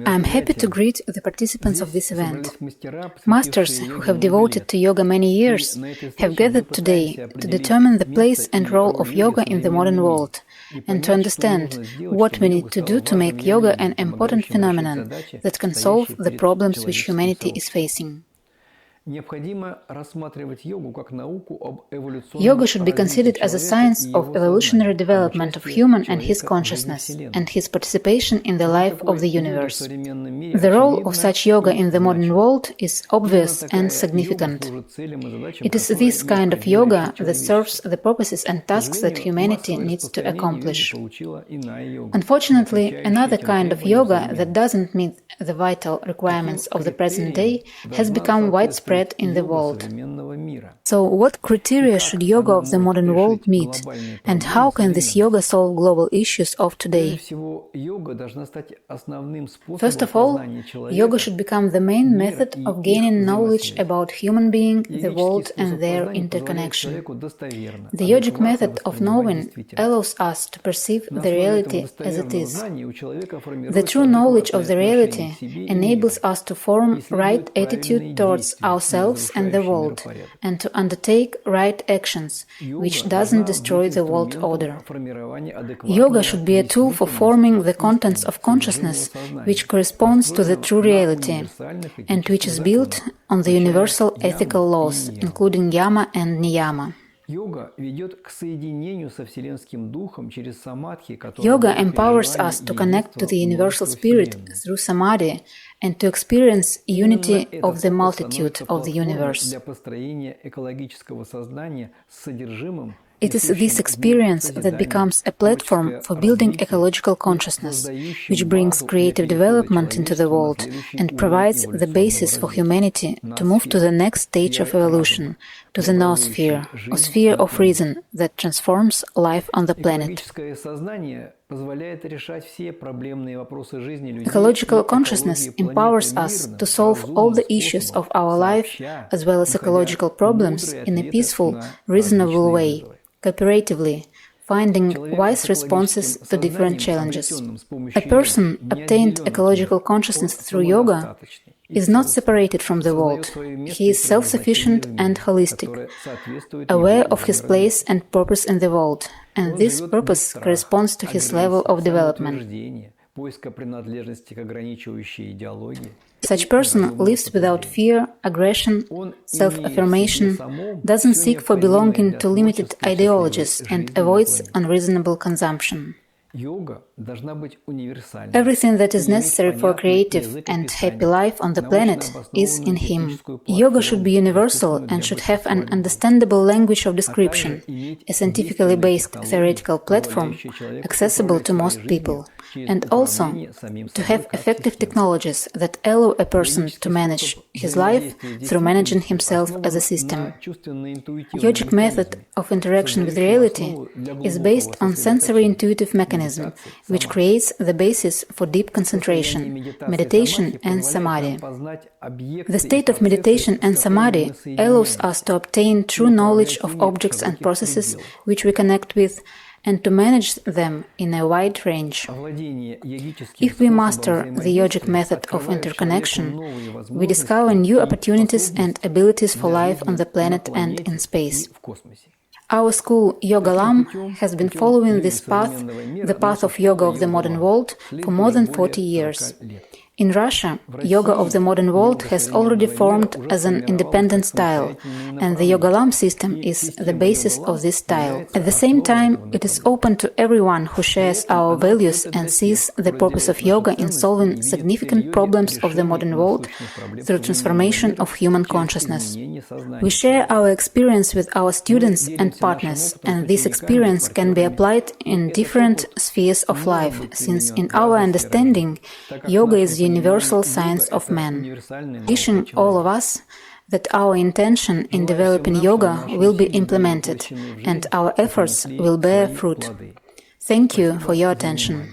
I'm happy to greet the participants of this event. Masters who have devoted to yoga many years have gathered today to determine the place and role of yoga in the modern world and to understand what we need to do to make yoga an important phenomenon that can solve the problems which humanity is facing. Yoga should be considered as a science of evolutionary development of human and his consciousness, and his participation in the life of the universe. The role of such yoga in the modern world is obvious and significant. It is this kind of yoga that serves the purposes and tasks that humanity needs to accomplish. Unfortunately, another kind of yoga that doesn't meet the vital requirements of the present day has become widespread in the world. So, what criteria should yoga of the modern world meet, and how can this yoga solve global issues of today? First of all, yoga should become the main method of gaining knowledge about human being, the world, and their interconnection. The yogic method of knowing allows us to perceive the reality as it is. The true knowledge of the reality enables us to form right attitude towards ourselves and the world, and to undertake right actions, which doesn't destroy the world order. Yoga should be a tool for forming the contents of consciousness, which corresponds to the true reality, and which is built on the universal ethical laws, including yama and niyama. Yoga empowers us to connect to the universal spirit through samadhi and to experience unity of the multitude of the universe. It is this experience that becomes a platform for building ecological consciousness, which brings creative development into the world and provides the basis for humanity to move to the next stage of evolution, to the noosphere, or sphere of reason that transforms life on the planet. Ecological consciousness empowers us to solve all the issues of our life, as well as ecological problems, in a peaceful, reasonable way, cooperatively, finding wise responses to different challenges. A person obtained ecological consciousness through yoga is not separated from the world. He is self-sufficient and holistic, aware of his place and purpose in the world, and this purpose corresponds to his level of development. Such person lives without fear, aggression, self-affirmation, doesn't seek for belonging to limited ideologies, and avoids unreasonable consumption. Everything that is necessary for a creative and happy life on the planet is in him. Yoga should be universal and should have an understandable language of description, a scientifically based theoretical platform accessible to most people, and also to have effective technologies that allow a person to manage his life through managing himself as a system. Yogic method of interaction with reality is based on sensory-intuitive mechanism, which creates the basis for deep concentration, meditation and samadhi. The state of meditation and samadhi allows us to obtain true knowledge of objects and processes which we connect with, and to manage them in a wide range. If we master the yogic method of interconnection, we discover new opportunities and abilities for life on the planet and in space. Our school, Yoga Lam, has been following this path, the path of yoga of the modern world, for more than 40 years. In Russia, yoga of the modern world has already formed as an independent style, and the Yoga Lam system is the basis of this style. At the same time, it is open to everyone who shares our values and sees the purpose of yoga in solving significant problems of the modern world through transformation of human consciousness. We share our experience with our students and partners, and this experience can be applied in different spheres of life, since in our understanding, yoga is the universal science of man. Wishing all of us that our intention in developing yoga will be implemented and our efforts will bear fruit. Thank you for your attention.